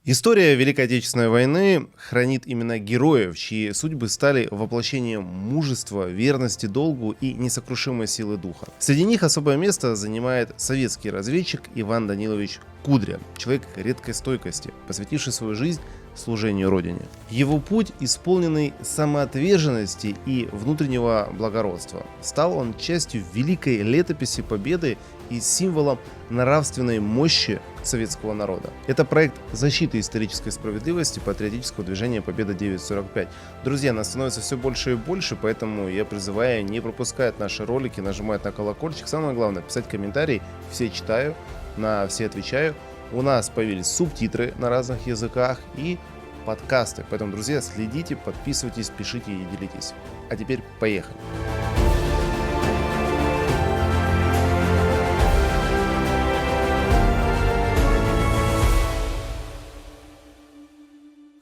История Великой Отечественной войны хранит имена героев, чьи судьбы стали воплощением мужества, верности долгу и несокрушимой силы духа. Среди них особое место занимает советский разведчик Иван Данилович Кудря, человек редкой стойкости, посвятивший свою жизнь служению Родине. Его путь, исполненный самоотверженности и внутреннего благородства, стал он частью великой летописи Победы и символом нравственной мощи советского народа. Это проект защиты исторической справедливости патриотического движения Победа 945. Друзья, нас становится все больше и больше, поэтому я призываю не пропускать наши ролики, нажимать на колокольчик. Самое главное, писать комментарии, все читаю, на все отвечаю. У нас появились субтитры на разных языках и подкасты. Поэтому, друзья, следите, подписывайтесь, пишите и делитесь. А теперь поехали.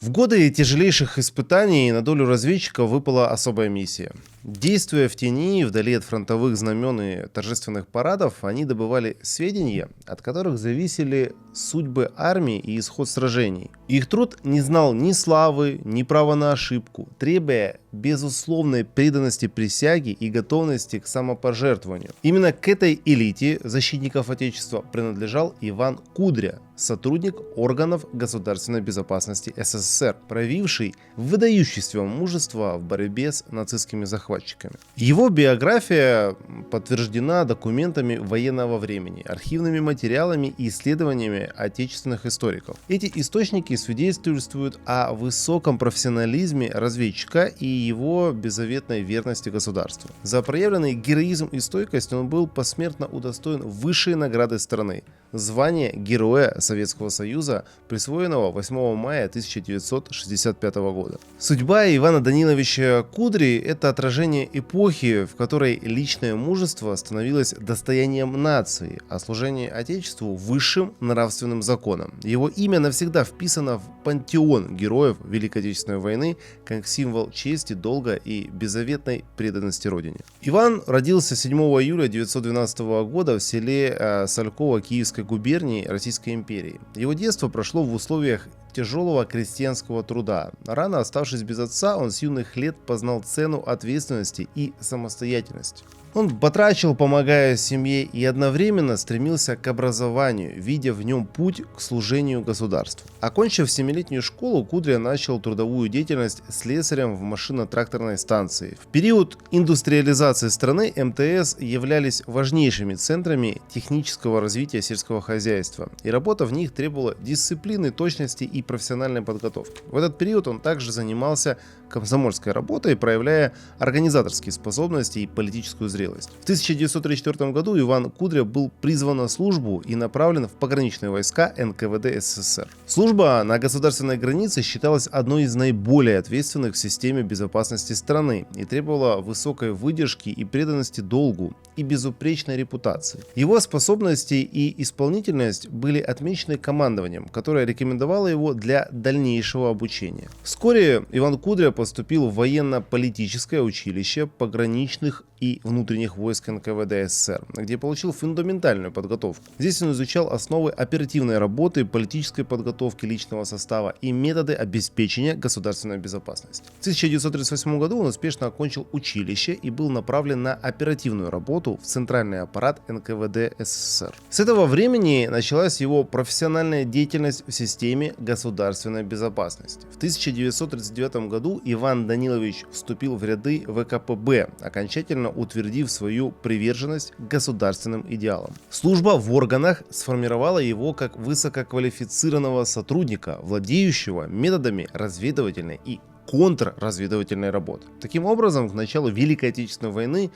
В годы тяжелейших испытаний на долю разведчиков выпала особая миссия. Действуя в тени, вдали от фронтовых знамен и торжественных парадов, они добывали сведения, от которых зависели судьбы армии и исход сражений. Их труд не знал ни славы, ни права на ошибку, требуя безусловной преданности присяге и готовности к самопожертвованию. Именно к этой элите защитников Отечества принадлежал Иван Кудря, сотрудник органов государственной безопасности СССР, проявивший выдающееся мужество в борьбе с нацистскими захватчиками. Его биография подтверждена документами военного времени, архивными материалами и исследованиями отечественных историков. Эти источники свидетельствуют о высоком профессионализме разведчика и его беззаветной верности государству. За проявленный героизм и стойкость он был посмертно удостоен высшей награды страны – звание Героя Советского Союза, присвоенного 8 мая 1965 года. Судьба Ивана Даниловича Кудри – это отражение эпохи, в которой личное мужество становилось достоянием нации, а служение Отечеству – высшим нравственным законом. Его имя навсегда вписано в пантеон героев Великой Отечественной войны как символ чести, долга и беззаветной преданности Родине. Иван родился 7 июля 1912 года в селе Сальково Киевской губернии Российской империи. Его детство прошло в условиях тяжелого крестьянского труда. Рано оставшись без отца, он с юных лет познал цену ответственности и самостоятельности. Он батрачил, помогая семье, и одновременно стремился к образованию, видя в нем путь к служению государству. Окончив 7-летнюю школу, Кудря начал трудовую деятельность слесарем в машино-тракторной станции. В период индустриализации страны МТС являлись важнейшими центрами технического развития сельского хозяйства, и работа в них требовала дисциплины, точности и профессиональной подготовки. В этот период он также занимался комсомольской работой, проявляя организаторские способности и политическую зрелость. В 1934 году Иван Кудря был призван на службу и направлен в пограничные войска НКВД СССР. Служба на государственной границе считалась одной из наиболее ответственных в системе безопасности страны и требовала высокой выдержки и преданности долгу и безупречной репутации. Его способности и исполнительность были отмечены командованием, которое рекомендовало его для дальнейшего обучения. Вскоре Иван Кудря поступил в военно-политическое училище пограничных и внутренних войск НКВД СССР, где получил фундаментальную подготовку. Здесь он изучал основы оперативной работы, политической подготовки личного состава и методы обеспечения государственной безопасности. В 1938 году он успешно окончил училище и был направлен на оперативную работу в центральный аппарат НКВД СССР. С этого времени началась его профессиональная деятельность в системе государственной безопасности. В 1939 году Иван Данилович вступил в ряды ВКПБ, окончательно утвердив свою приверженность к государственным идеалам. Служба в органах сформировала его как высококвалифицированного сотрудника, владеющего методами разведывательной и контрразведывательной работы. Таким образом, к началу Великой Отечественной войны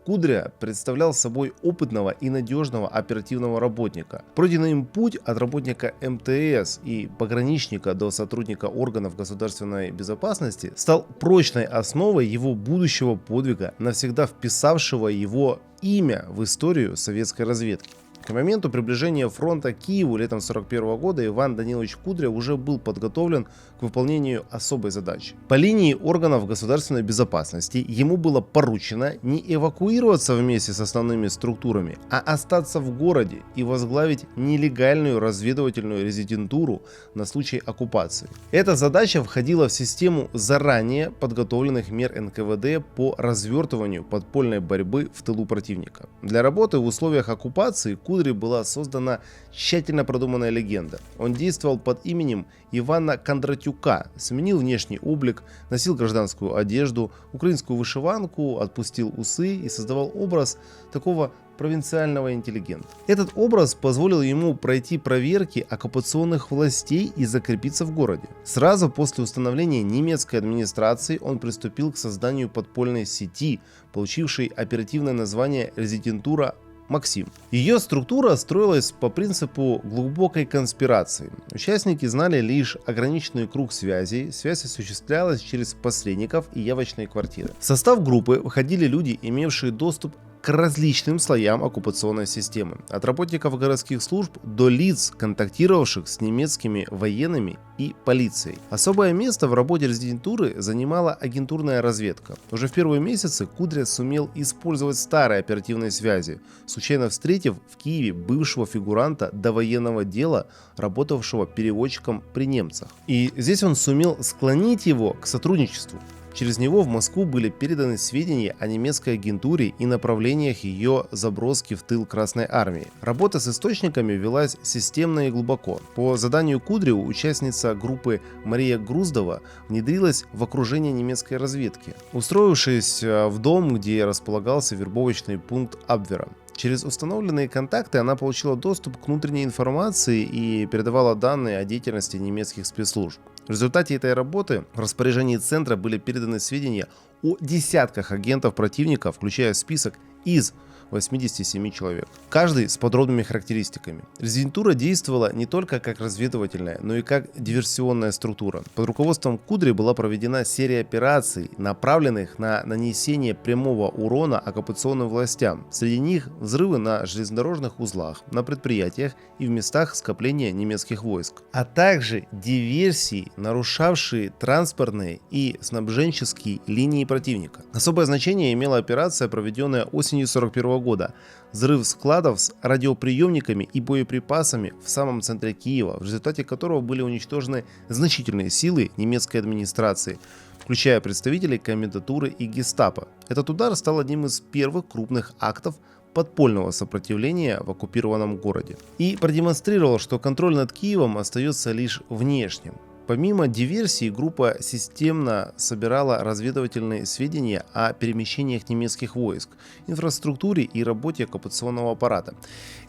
Кудря представлял собой опытного и надежного оперативного работника. Пройденный им путь от работника МТС и пограничника до сотрудника органов государственной безопасности стал прочной основой его будущего подвига, навсегда вписавшего его имя в историю советской разведки. К моменту приближения фронта к Киеву летом 1941 года Иван Данилович Кудря уже был подготовлен к выполнению особой задачи. По линии органов государственной безопасности ему было поручено не эвакуироваться вместе с основными структурами, а остаться в городе и возглавить нелегальную разведывательную резидентуру на случай оккупации. Эта задача входила в систему заранее подготовленных мер НКВД по развертыванию подпольной борьбы в тылу противника. Для работы в условиях оккупации Кудре была создана тщательно продуманная легенда. Он действовал под именем Ивана Кондратюка, сменил внешний облик, носил гражданскую одежду, украинскую вышиванку, отпустил усы и создавал образ такого провинциального интеллигента. Этот образ позволил ему пройти проверки оккупационных властей и закрепиться в городе. Сразу после установления немецкой администрации он приступил к созданию подпольной сети, получившей оперативное название «Резидентура Максим». Ее структура строилась по принципу глубокой конспирации. Участники знали лишь ограниченный круг связей, связь осуществлялась через посредников и явочные квартиры. В состав группы входили люди, имевшие доступ к различным слоям оккупационной системы, от работников городских служб до лиц, контактировавших с немецкими военными и полицией. Особое место в работе резидентуры занимала агентурная разведка. Уже в первые месяцы Кудря сумел использовать старые оперативные связи, случайно встретив в Киеве бывшего фигуранта довоенного дела, работавшего переводчиком при немцах. И здесь он сумел склонить его к сотрудничеству. Через него в Москву были переданы сведения о немецкой агентуре и направлениях ее заброски в тыл Красной Армии. Работа с источниками велась системно и глубоко. По заданию Кудри участница группы Мария Груздова внедрилась в окружение немецкой разведки, устроившись в дом, где располагался вербовочный пункт Абвера. Через установленные контакты она получила доступ к внутренней информации и передавала данные о деятельности немецких спецслужб. В результате этой работы в распоряжении центра были переданы сведения о десятках агентов противника, включая список из 87 человек, каждый с подробными характеристиками. Резидентура действовала не только как разведывательная, но и как диверсионная структура. Под руководством Кудри была проведена серия операций, направленных на нанесение прямого урона оккупационным властям. Среди них взрывы на железнодорожных узлах, на предприятиях и в местах скопления немецких войск, а также диверсии, нарушавшие транспортные и снабженческие линии противника. Особое значение имела операция, проведенная осенью 1941 года. Взрыв складов с радиоприемниками и боеприпасами в самом центре Киева, в результате которого были уничтожены значительные силы немецкой администрации, включая представителей комендатуры и гестапо. Этот удар стал одним из первых крупных актов подпольного сопротивления в оккупированном городе и продемонстрировал, что контроль над Киевом остается лишь внешним. Помимо диверсий, группа системно собирала разведывательные сведения о перемещениях немецких войск, инфраструктуре и работе оккупационного аппарата.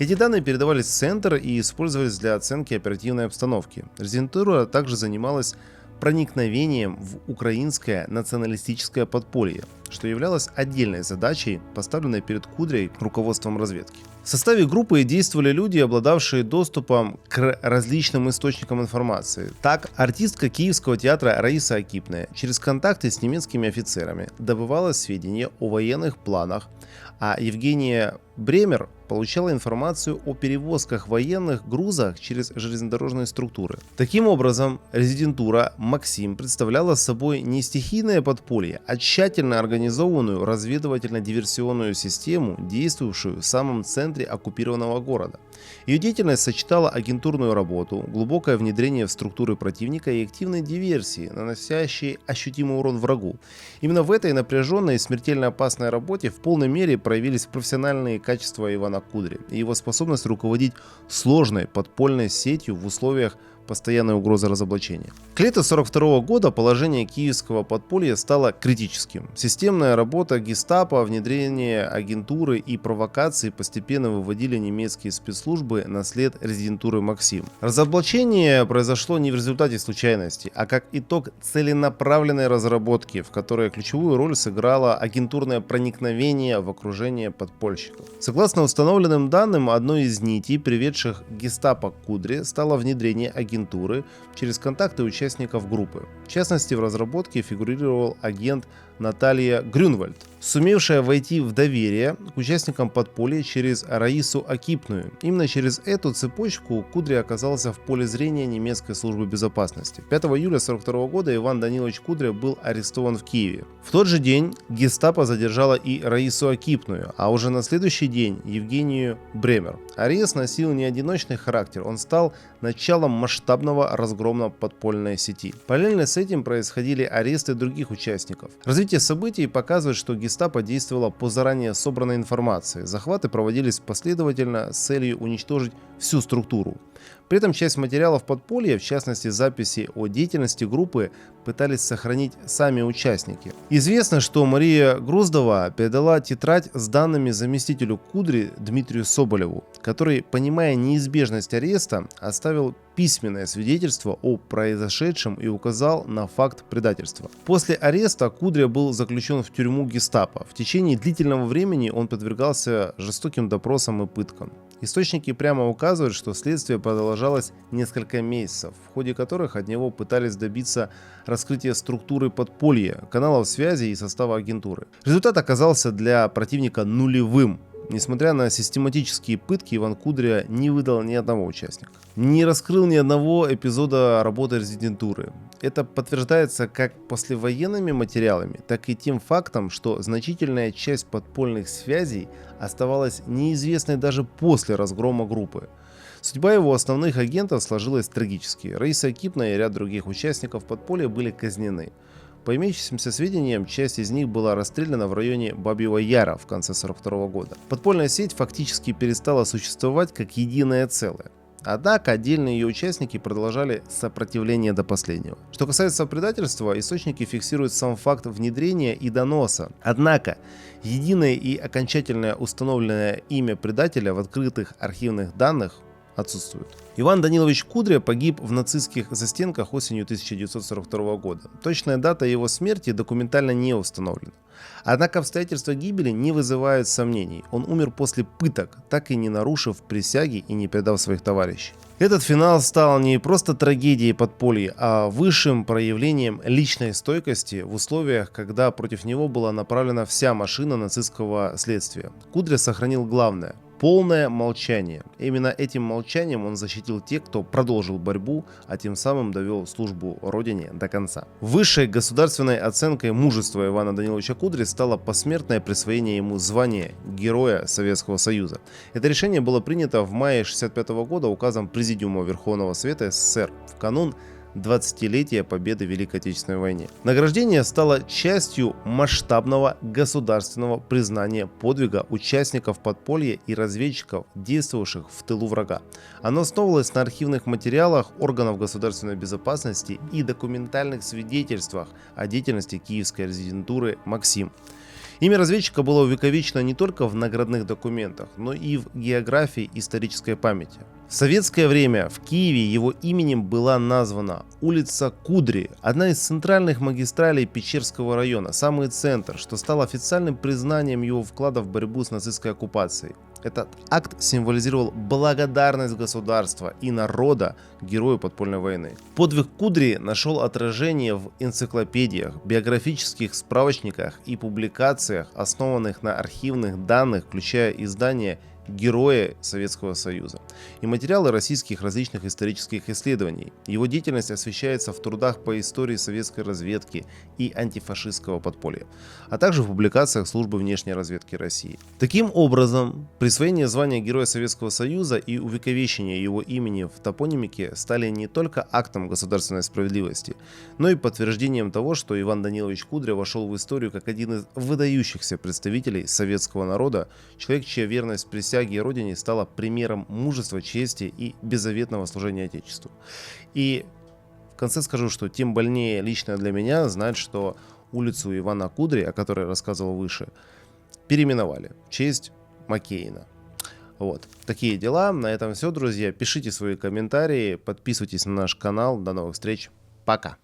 Эти данные передавались в центр и использовались для оценки оперативной обстановки. Резидентура также занималась проникновением в украинское националистическое подполье, что являлось отдельной задачей, поставленной перед Кудрей руководством разведки. В составе группы действовали люди, обладавшие доступом к различным источникам информации. Так, артистка Киевского театра Раиса Акипная через контакты с немецкими офицерами добывала сведения о военных планах, а Евгения Бремер получала информацию о перевозках военных грузах через железнодорожные структуры. Таким образом, резидентура Максим представляла собой не стихийное подполье, а тщательно организованную разведывательно-диверсионную систему, действующую в самом центре оккупированного города. Ее деятельность сочетала агентурную работу, глубокое внедрение в структуры противника и активные диверсии, наносящие ощутимый урон врагу. Именно в этой напряженной и смертельно опасной работе в полной мере проявились профессиональные качества Ивана Кудри и его способность руководить сложной подпольной сетью в условиях постоянной угрозы разоблачения. К лету 1942 года положение киевского подполья стало критическим. Системная работа гестапо, внедрение агентуры и провокации постепенно выводили немецкие спецслужбы на след резидентуры Максим. Разоблачение произошло не в результате случайности, а как итог целенаправленной разработки, в которой ключевую роль сыграло агентурное проникновение в окружение подпольщиков. Согласно установленным данным, одной из нитей, приведших гестапо к Кудре, стало внедрение агентуры через контакты участников группы. В частности, в разработке фигурировал агент Наталья Грюнвальд. сумевшая войти в доверие к участникам подполья через Раису Акипную. Именно через эту цепочку Кудри оказался в поле зрения немецкой службы безопасности. 5 июля 1942 года Иван Данилович Кудря был арестован в Киеве. В тот же день гестапо задержало и Раису Акипную, а уже на следующий день Евгению Бремер. Арест носил не одиночный характер, он стал началом масштабного разгрома подпольной сети. Параллельно с этим происходили аресты других участников. Развитие событий показывает, что гестапо действовало по заранее собранной информации. Захваты проводились последовательно с целью уничтожить всю структуру. При этом часть материалов подполья, в частности записи о деятельности группы, пытались сохранить сами участники. Известно, что Мария Груздова передала тетрадь с данными заместителю Кудри Дмитрию Соболеву, который, понимая неизбежность ареста, оставил письменное свидетельство о произошедшем и указал на факт предательства. После ареста Кудря был заключен в тюрьму гестапо. В течение длительного времени он подвергался жестоким допросам и пыткам. Источники прямо указывают, что следствие продолжалось несколько месяцев, в ходе которых от него пытались добиться раскрытия структуры подполья, каналов связи и состава агентуры. Результат оказался для противника нулевым. Несмотря на систематические пытки, Иван Кудря не выдал ни одного участника. Не раскрыл ни одного эпизода работы резидентуры. Это подтверждается как послевоенными материалами, так и тем фактом, что значительная часть подпольных связей оставалась неизвестной даже после разгрома группы. Судьба его основных агентов сложилась трагически. Раиса Акипная и ряд других участников подполья были казнены. По имеющимся сведениям, часть из них была расстреляна в районе Бабьего Яра в конце 1942 года. Подпольная сеть фактически перестала существовать как единое целое. Однако отдельные ее участники продолжали сопротивление до последнего. Что касается предательства, источники фиксируют сам факт внедрения и доноса. Однако, единое и окончательное установленное имя предателя в открытых архивных данных отсутствует. Иван Данилович Кудря погиб в нацистских застенках осенью 1942 года. Точная дата его смерти документально не установлена. Однако обстоятельства гибели не вызывают сомнений. Он умер после пыток, так и не нарушив присяги и не предав своих товарищей. Этот финал стал не просто трагедией подполья, а высшим проявлением личной стойкости в условиях, когда против него была направлена вся машина нацистского следствия. Кудря сохранил главное – полное молчание. Именно этим молчанием он защитил тех, кто продолжил борьбу, а тем самым довел службу Родине до конца. Высшей государственной оценкой мужества Ивана Даниловича Кудри стало посмертное присвоение ему звания Героя Советского Союза. Это решение было принято в мае 1965 года указом Президиума Верховного Совета СССР в канун 20-летия победы в Великой Отечественной войне. Награждение стало частью масштабного государственного признания подвига участников подполья и разведчиков, действовавших в тылу врага. Оно основывалось на архивных материалах органов государственной безопасности и документальных свидетельствах о деятельности киевской резидентуры «Максим». Имя разведчика было увековечено не только в наградных документах, но и в географии исторической памяти. В советское время в Киеве его именем была названа улица Кудри, одна из центральных магистралей Печерского района, самый центр, что стало официальным признанием его вклада в борьбу с нацистской оккупацией. Этот акт символизировал благодарность государства и народа герою подпольной войны. Подвиг Кудри нашел отражение в энциклопедиях, биографических справочниках и публикациях, основанных на архивных данных, включая издания Героя Советского Союза и материалы российских различных исторических исследований. Его деятельность освещается в трудах по истории советской разведки и антифашистского подполья, а также в публикациях Службы внешней разведки России. Таким образом, присвоение звания Героя Советского Союза и увековечение его имени в топонимике стали не только актом государственной справедливости, но и подтверждением того, что Иван Данилович Кудря вошел в историю как один из выдающихся представителей советского народа, человек, чья верность присяге и Родине стала примером мужества, чести и беззаветного служения Отечеству. И в конце скажу, что тем больнее лично для меня знать, что улицу Ивана Кудри, о которой я рассказывал выше, переименовали в честь Маккейна. Вот. Такие дела. На этом все, друзья. Пишите свои комментарии, подписывайтесь на наш канал. До новых встреч. Пока.